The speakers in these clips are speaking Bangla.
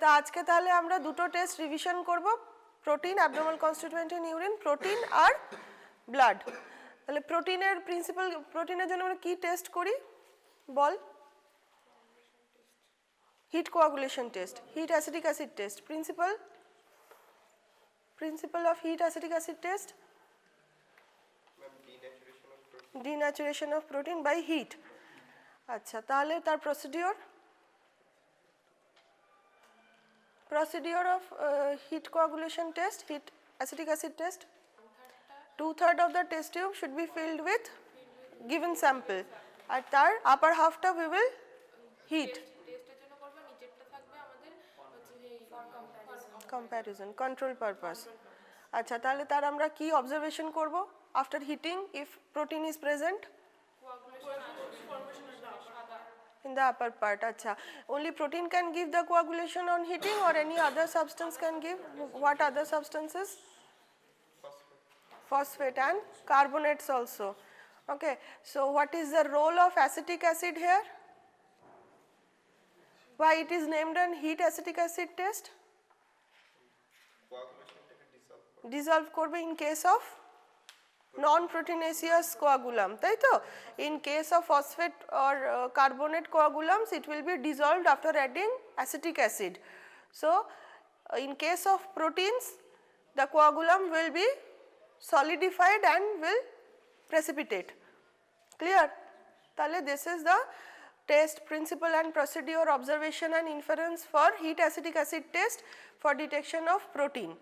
তা আজকে তাহলে আমরা দুটো টেস্ট রিভিশন করব, protein abnormal constituent in urine, protein আর ব্লাড। তাহলে প্রোটিনের প্রিন্সিপাল, প্রোটিনের জন্য আমরা কি টেস্ট করি বল? Heat coagulation test, heat acetic acid test. Principle of heat acetic acid test, denaturation of protein by heat। আচ্ছা, তাহলে তার procedure of heat coagulation test, heat acetic acid test. 2/3 of the test tube should be filled with given sample, আর তার upper half টা we will heat, comparison, control purpose। আচ্ছা, তাহলে তার আমরা কি অবজারভেশন করব after heating if protein is present in the upper part? আচ্ছা, only protein can give the coagulation on heating or any other substance can give? What other substances? Phosphate and carbonates also. Okay, so what is the role of acetic acid here? Why it is named an heat acetic acid test? Dissolve করবে in case of non-proteinaceous coagulum, তাই তো? In case of phosphate or carbonate coagulums, it will be dissolved after adding acetic acid. So in case of proteins, the coagulum will be solidified and will precipitate. Clear? তাহলে this is the test principle and procedure, observation and inference for heat acetic acid test for detection of protein.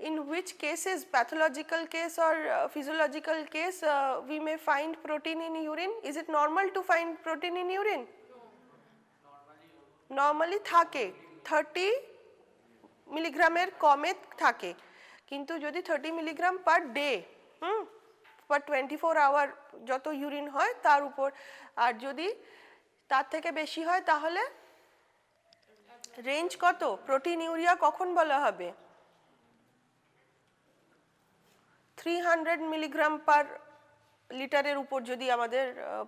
In which cases, pathological case or physiological case, we may find protein in urine? Is it normal to find protein in urine? Normally থাকে 30 মিলিগ্রামের কমে থাকে, কিন্তু যদি 30 milligram per day per 24 hour যত ইউরিন হয় তার উপর, আর যদি তার থেকে বেশি হয় তাহলে রেঞ্জ কত? প্রোটিন ইউরিয়া কখন বলা হবে? 300 মিলিগ্রাম পার লিটারের উপর যদি আমাদের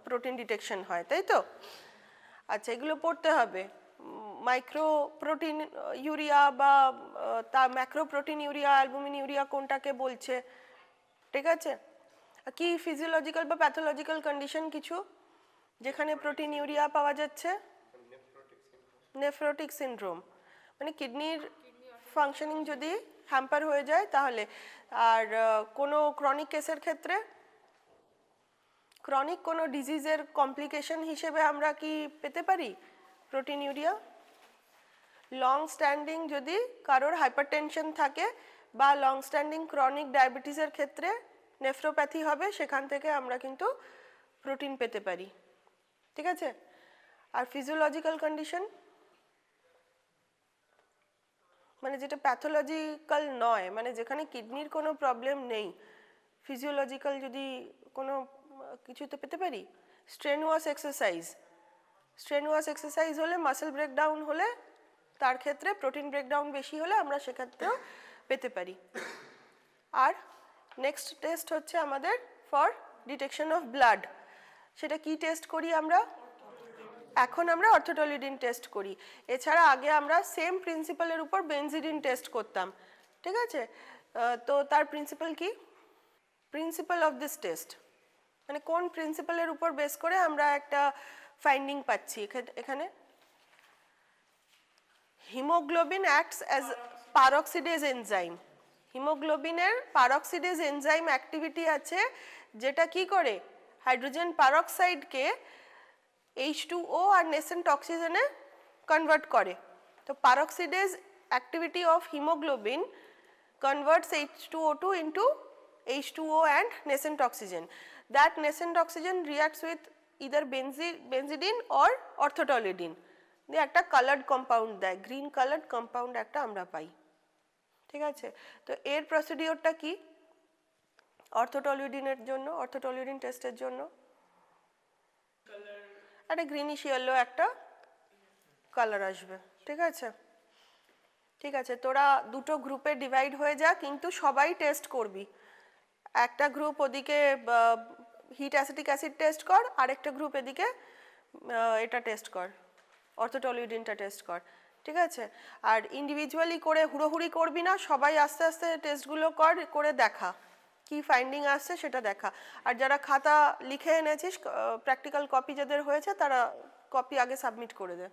প্রোটিন ডিটেকশন হয়, তাই তো? আচ্ছা, এগুলো পড়তে হবে। মাইক্রো প্রোটিন ইউরিয়া বা তা macro proteinuria, albuminuria কোনটাকে বলছে, ঠিক আছে? কি ফিজিওলজিক্যাল বা প্যাথোলজিক্যাল কন্ডিশন কিছু যেখানে প্রোটিন ইউরিয়া পাওয়া যাচ্ছে? নেফ্রোটিক সিনড্রোম, মানে কিডনির ফাংশনিং যদি হ্যাম্পার হয়ে যায় তাহলে। আর কোনো ক্রনিক কেসের ক্ষেত্রে, ক্রনিক কোনো ডিজিজের কমপ্লিকেশন হিসেবে আমরা কি পেতে পারি প্রোটিন ইউরিয়া? লং স্ট্যান্ডিং যদি কারোর হাইপারটেনশন থাকে বা লং স্ট্যান্ডিং ক্রনিক ডায়াবেটিসের ক্ষেত্রে নেফ্রোপ্যাথি হবে, সেখান থেকে আমরা কিন্তু প্রোটিন পেতে পারি, ঠিক আছে? আর ফিজিওলজিক্যাল কন্ডিশন মানে যেটা প্যাথোলজিক্যাল নয়, মানে যেখানে কিডনির কোনো প্রবলেম নেই, ফিজিওলজিক্যাল যদি কোনো কিছু তো পেতে পারি। স্ট্রেনুয়াস এক্সারসাইজ, স্ট্রেনুয়াস এক্সারসাইজ হলে, মাসেল ব্রেকডাউন হলে, তার ক্ষেত্রে প্রোটিন ব্রেকডাউন বেশি হলে আমরা সেক্ষেত্রেও পেতে পারি। আর নেক্সট টেস্ট হচ্ছে আমাদের ফর ডিটেকশন অফ ব্লাড। সেটা কি টেস্ট করি আমরা? এখন আমরা অর্থোটলিডিন টেস্ট করি। এছাড়া আগে আমরা সেম প্রিন্সিপালের উপর বেনজিডিন টেস্ট করতাম, ঠিক আছে? তো তার প্রিন্সিপাল কি? প্রিন্সিপাল অফ দিস টেস্ট মানে কোন প্রিন্সিপালের উপর বেস করে আমরা একটা ফাইন্ডিং পাচ্ছি এখানে? Haemoglobin acts as peroxidase enzyme. হিমোগ্লোবিনের পারক্সিডেজ এনজাইম অ্যাক্টিভিটি আছে, যেটা কি করে হাইড্রোজেন পারক্সাইডকে H2O আর নেসেন্ট অক্সিজেনে কনভার্ট করে। তো peroxidase activity of haemoglobin converts H2O2 into H2O and nascent oxygen. That nascent oxygen reacts with either benzidine or orthotolidine. দিয়ে একটা কালার্ড কম্পাউন্ড দেয়, গ্রিন কালার্ড কম্পাউন্ড একটা আমরা পাই, ঠিক আছে? তো এর প্রসিডিওরটা কি অর্থোটলিডিনের জন্য, অর্থোটলিডিন টেস্টের জন্য? একটা গ্রিনিশ ইয়েলো একটা কালার আসবে, ঠিক আছে? ঠিক আছে, তোরা দুটো গ্রুপে ডিভাইড হয়ে যা, কিন্তু সবাই টেস্ট করবি। একটা গ্রুপ ওদিকে হিট অ্যাসিটিক অ্যাসিড টেস্ট কর, আরেকটা গ্রুপ এদিকে এটা টেস্ট কর, অর্থোটলিডিনটা টেস্ট কর, ঠিক ঠিক আছে? আর ইন্ডিভিজুয়ালি করে হুড়োহুড়ি করবি না, সবাই আস্তে আস্তে টেস্টগুলো করে দেখা কি ফাইন্ডিং আসছে সেটা দেখা। আর যারা খাতা লিখে এনেছিস প্র্যাকটিক্যাল কপি যাদের হয়েছে তারা কপি আগে সাবমিট করে দে।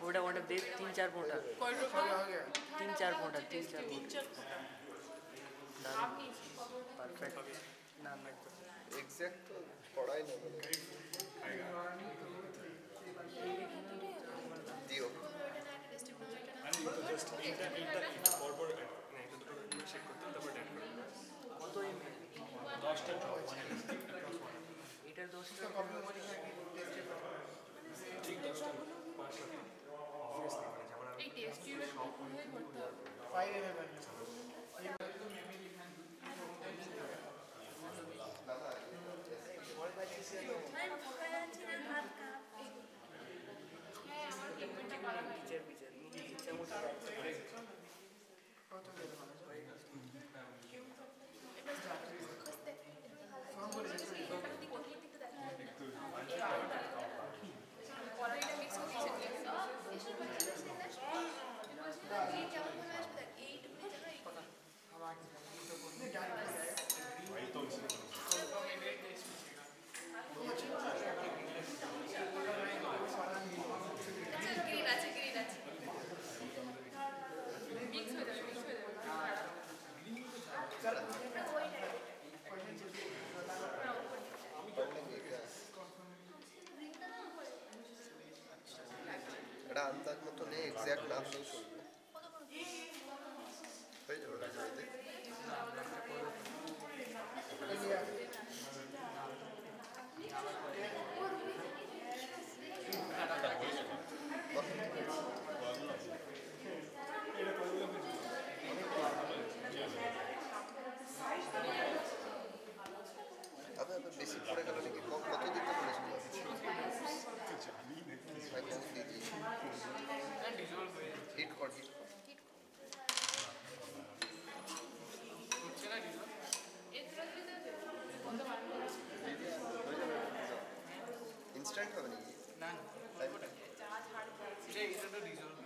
ওটা ওটা বেশ 3-4 ফোঁটা 3-4 ফোঁটা পারফেক্ট না एग्जैक्ट तो पढ़ाई नहीं दियो এটার 10টা Thank you. হিসেব মতো নেই, এক্স্যাক্ট নাম নেই শুনবো। হয়ে যাবে রাজবাড়িতে। আবে আবে বেশি পড়ে গেল নাকি? কত দিতে বলেছিল? ভাই বহুত দিয়ে দিয়েছি। হিট কর, হিট কর। ইনস্ট্যান্ট হবে নাকি? না তাই বলে? এটা তো রিজলভ